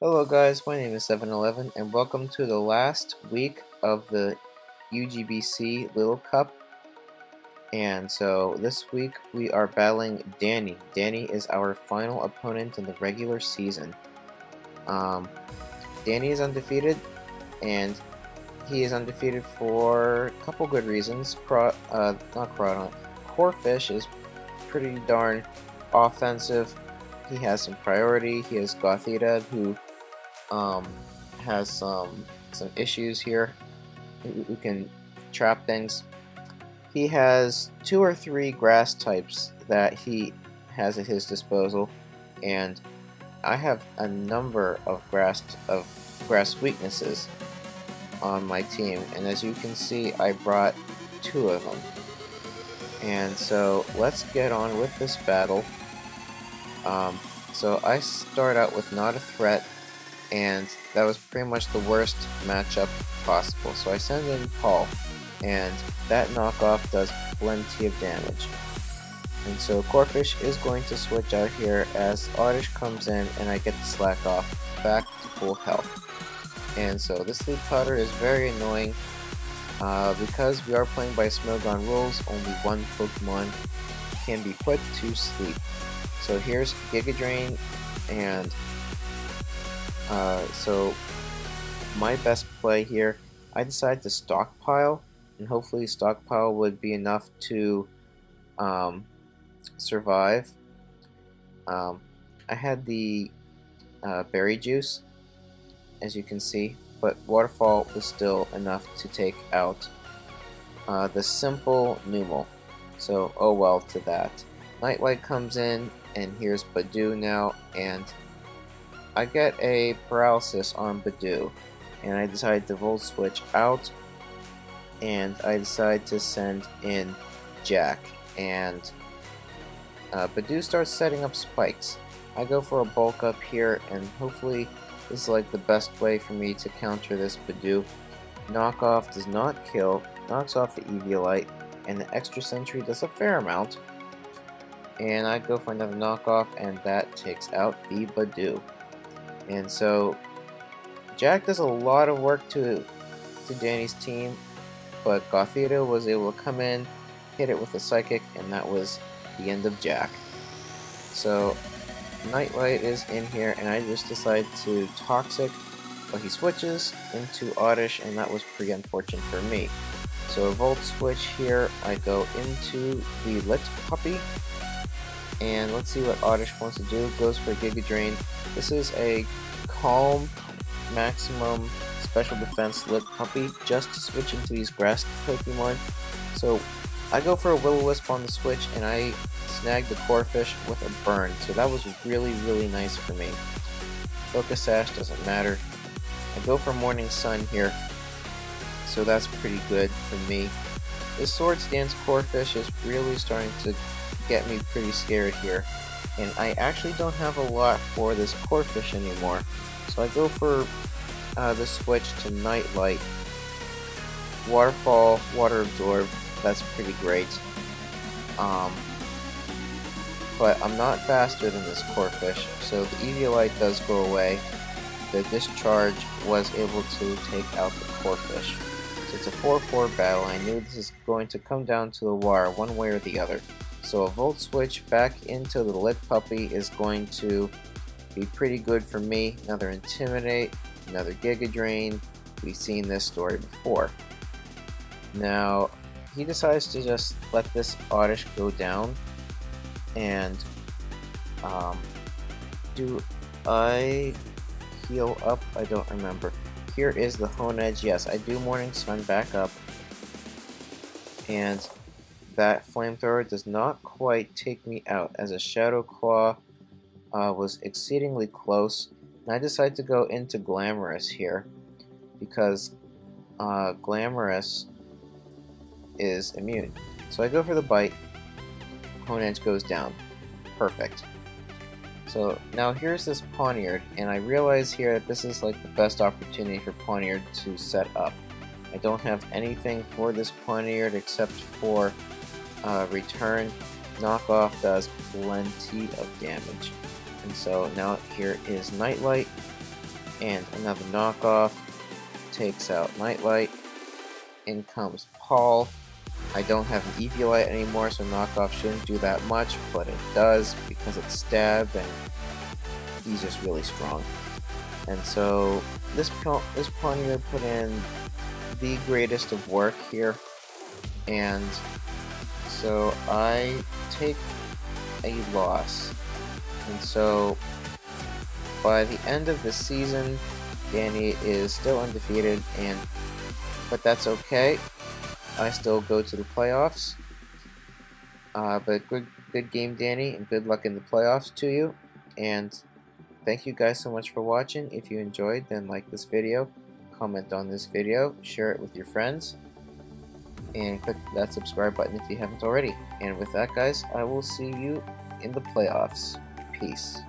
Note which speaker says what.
Speaker 1: Hello guys, my name is 711 and welcome to the last week of the UGBC Little Cup. And so this week we are battling Danny. Danny is our final opponent in the regular season. Danny is undefeated, and he is undefeated for a couple good reasons. Corefish is pretty darn offensive. He has some priority. He has Gothita, who has some issues here, who can trap things. He has 2 or 3 grass types that he has at his disposal, and I have a number of grass weaknesses on my team, and as you can see, I brought 2 of them. And so let's get on with this battle. So I start out with Not a Threat, and that was pretty much the worst matchup possible. So I send in Paul, and that knockoff does plenty of damage. And so Corefish is going to switch out here as Oddish comes in, and I get to slack off back to full health. And so this Sleep Powder is very annoying because we are playing by Smogon rules. Only one Pokemon can be put to sleep. So here's Giga Drain, and so my best play here, I decided to stockpile, and hopefully stockpile would be enough to survive. I had the berry juice, as you can see, but Waterfall was still enough to take out the simple Numel. So oh well to that. Nightlight comes in, and here's Badoo now, and I get a paralysis on Badoo, and I decide to Volt Switch out, and I decide to send in Jack, and Badoo starts setting up spikes. I go for a bulk up here, and hopefully this is like the best way for me to counter this Badoo. Knockoff does not kill, knocks off the Eviolite, and the extra sentry does a fair amount. And I go for another knockoff, and that takes out the Badoo. And so Jack does a lot of work to Danny's team, but Gothita was able to come in, hit it with a Psychic, and that was the end of Jack. So Nightlight is in here, and I just decide to Toxic, but he switches into Oddish, and that was pretty unfortunate for me. So a Volt Switch here, I go into the Lit Puppy, and let's see what Oddish wants to do. Goes for Giga Drain. This is a Calm maximum special defense Lit Puppy just to switch into these grass Pokemon. So I go for a Will-O-Wisp on the switch, and I snag the Corefish with a Burn. So that was really nice for me. Focus Sash doesn't matter. I go for Morning Sun here, so that's pretty good for me. This Swords Dance Corefish is really starting to get me pretty scared here, and I actually don't have a lot for this Corefish anymore, so I go for the switch to Nightlight. Waterfall, Water Absorb, that's pretty great, but I'm not faster than this Corefish, so the Eviolite does go away. The Discharge was able to take out the Corefish. So it's a 4-4 battle. I knew this is going to come down to the wire one way or the other. So a Volt Switch back into the Lit Puppy is going to be pretty good for me. Another Intimidate, another Giga Drain. We've seen this story before. Now, he decides to just let this Oddish go down, and do I heal up? I don't remember. Here is the Hone Edge. Yes, I do Morning Sun back up, and that Flamethrower does not quite take me out, as a Shadow Claw was exceedingly close, and I decided to go into Glamorous here, because Glamorous is immune. So I go for the Bite, Hone Edge goes down. Perfect. So now here's this Pawniard, and I realize here that this is like the best opportunity for Pawniard to set up. I don't have anything for this Pawniard except for Return. Knockoff does plenty of damage. And so now here is Nightlight, And another knockoff takes out Nightlight. In comes Paul. I don't have an Eviolite anymore, so knockoff shouldn't do that much, but it does because it's stabbed and he's just really strong. And so this pawn unit put in the greatest of work here, and so I take a loss. And so by the end of the season, Danny is still undefeated, but that's okay. I still go to the playoffs. But good game, Danny, and good luck in the playoffs to you. And thank you guys so much for watching. If you enjoyed, then like this video, comment on this video, share it with your friends, and click that subscribe button if you haven't already. And with that, guys, I will see you in the playoffs. Peace.